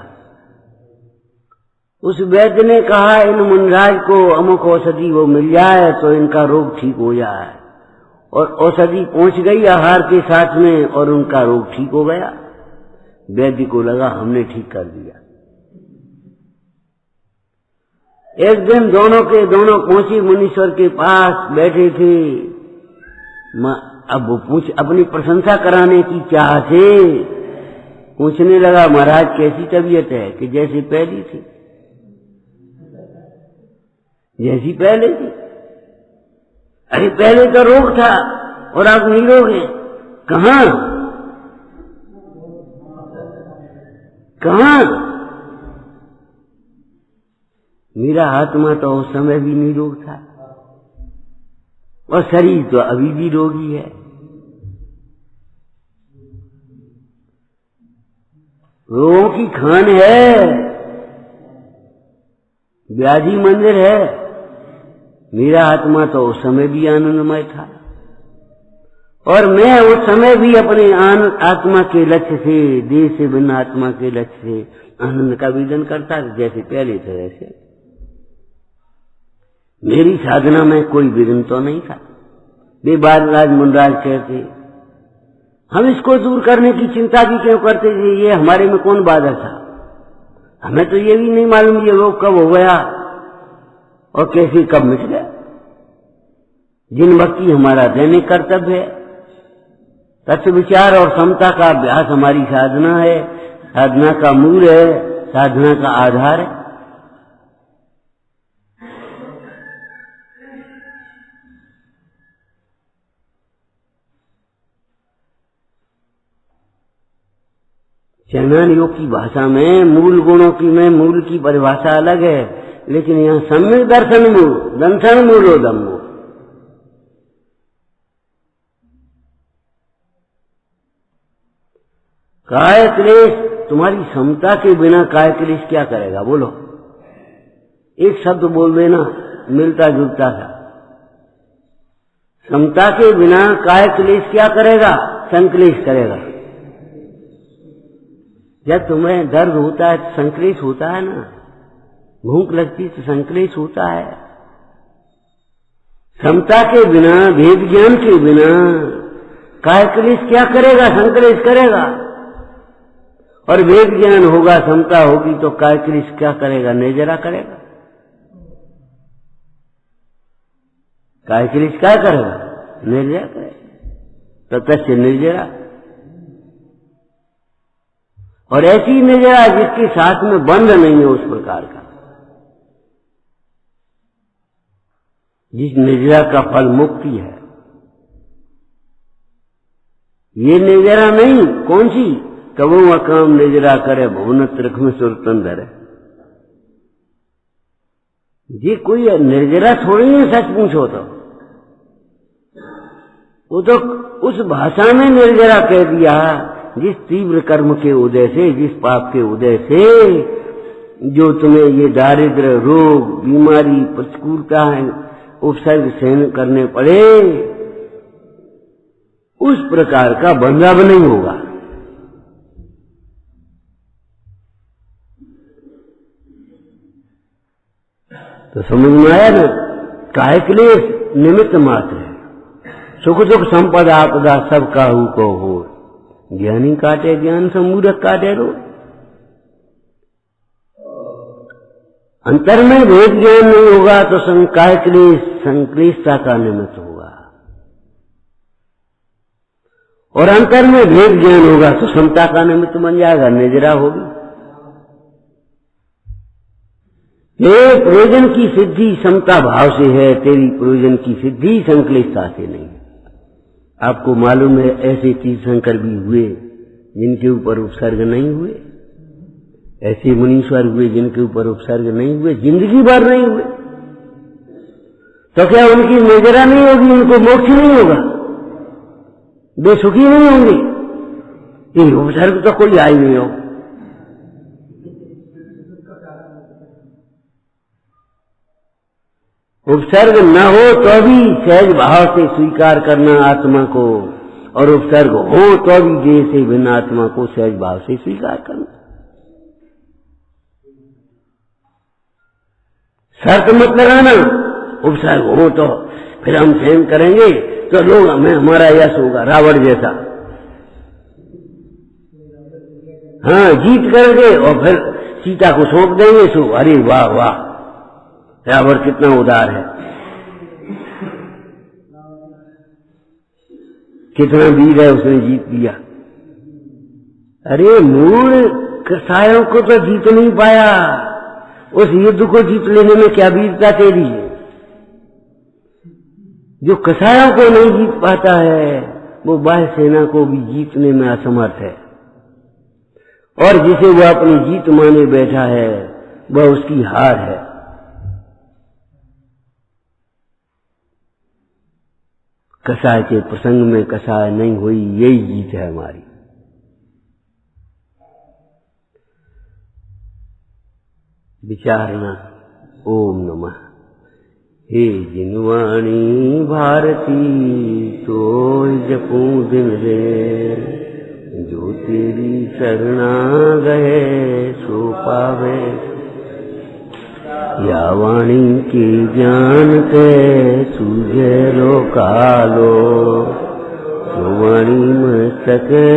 उस वैद्य ने कहा इन मुनराज को अमुक औषधि वो मिल जाए तो इनका रोग ठीक हो जाए, और औषधि पहुंच गई आहार के साथ में और उनका रोग ठीक हो गया। वैद्य को लगा हमने ठीक कर दिया। एक दिन दोनों के दोनों पहुंची मुनीश्वर के पास बैठे थे। अब वो अपनी प्रशंसा कराने की चाह से पूछने लगा, महाराज कैसी तबीयत है? कि जैसी पहली थी, जैसी पहले थी। अरे पहले तो रोग था और आप निरोग हैं। कहाँ कहाँ? मेरा आत्मा तो उस समय भी निरोग था और शरीर तो अभी भी रोगी है। रोगों की खान है, व्याधि मंदिर है। मेरा आत्मा तो उस समय भी आनंदमय था और मैं उस समय भी अपने आत्मा के लक्ष्य से, देह से भिन्न आत्मा के लक्ष्य से आनंद का विजन करता था, जैसे पहले थे वैसे। मेरी साधना में कोई विघ्न तो नहीं था। वे बालराज मुनराज कहते, हम इसको दूर करने की चिंता भी क्यों करते थे? ये हमारे में कौन बाधक था? हमें तो ये भी नहीं मालूम ये रोग कब हो गया और कैसे कब मिट गया। जिन भक्ति हमारा दैनिक कर्तव्य है, तत्व विचार और समता का अभ्यास हमारी साधना है, साधना का मूल है, साधना का आधार है। चैनान योग की भाषा में मूल गुणों की में मूल की परिभाषा अलग है, लेकिन यहाँ सम्यक दर्शन मूल, दंशन मूलो दम्मो। काय क्लेश, तुम्हारी समता के बिना काय क्लेश क्या करेगा? बोलो, एक शब्द बोल देना मिलता जुलता था। समता के बिना काय क्लेश क्या करेगा? संक्लेश करेगा। जब तुम्हें दर्द होता है तो संक्लेश होता है ना, भूख लगती तो संक्लेश होता है। समता के बिना, भेद ज्ञान के बिना काय क्लेश क्या करेगा? संक्लेश करेगा। और वेद ज्ञान होगा, समता होगी तो काय क्लेश क्या करेगा? निर्जरा करेगा। काय क्लेश क्या करेगा? निर्जरा करेगा। ततस्य निर्जरा, और ऐसी निर्जरा जिसके साथ में बंध नहीं है उस प्रकार का, जिस निर्जरा का फल मुक्ति है। ये निर्जरा नहीं, कौन सी? कबो अकाम निर्जरा करे भुवन त्रिख में सुरतंदर है। ये कोई निर्जरा थोड़ी है, सच पूछो तो। वो तो उस भाषा में निर्जरा कह दिया जिस तीव्र कर्म के उदय से, जिस पाप के उदय से जो तुम्हें ये दारिद्र्य, रोग, बीमारी, प्रतिकूलता उपसर्ग सहन करने पड़े, उस प्रकार का बंधन नहीं होगा। तो समझ में आया ना, काहे क्लेश निमित्त मात्र है। सुख दुख संपदा आपदा सब काहू को हो, ज्ञानी काटे ज्ञान से मूर्ख काटे रो। अंतर में भेद ज्ञान नहीं होगा तो काहे क्लेश, संक्लेशता का निमित्त होगा। और अंतर में भेद ज्ञान होगा तो समता का निमित्त बन जाएगा, निजरा होगी। तेरे प्रयोजन की सिद्धि समता भाव से है, तेरी प्रयोजन की सिद्धि संक्लेशता से नहीं। आपको मालूम है ऐसे तीर्थंकर भी हुए जिनके ऊपर उपसर्ग नहीं हुए, ऐसे मुनीश्वर हुए जिनके ऊपर उपसर्ग नहीं हुए, जिंदगी भर नहीं हुए। तो क्या उनकी निजरा नहीं होगी, उनको मोक्ष नहीं होगा, वे सुखी नहीं होंगे? ये उपसर्ग तो कोई आई नहीं हो। उपसर्ग न हो तो भी सहज भाव से स्वीकार करना आत्मा को, और उपसर्ग हो तो भी देह से भिन्न आत्मा को सहज भाव से स्वीकार करना। शर्त मत लगाना, उपसर्ग हो तो फिर हम सहन करेंगे तो लोग हमें, हमारा यश होगा रावण जैसा। हाँ, जीत करके और फिर सीता को सौंप देंगे, सो अरे वाह वाह रावण कितना उदार है, कितना वीर है, उसने जीत लिया। अरे मूल कसायों को तो जीत नहीं पाया, उस युद्ध को जीत लेने में क्या वीरता तेरी है? जो कसायों को नहीं जीत पाता है वो बाह्य सेना को भी जीतने में असमर्थ है, और जिसे वह अपनी जीत माने बैठा है वह उसकी हार है। कसाय के प्रसंग में कसाय नहीं हुई, यही जीत है हमारी। विचारना। ओम नमः। हे जिनवाणी भारती तो जपू दिन रे, जो तेरी शरणा गए सो पावे। या वाणी की ज्ञान के सूझे रो कालो, जो वाणी में सके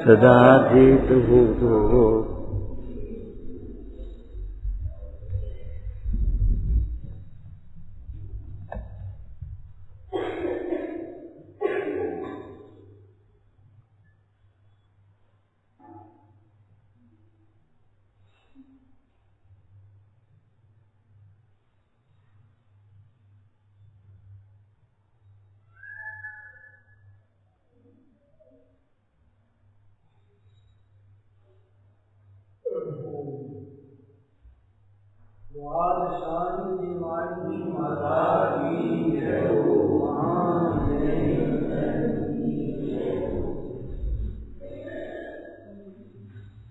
सदा देत हूँ तो। शांति माता की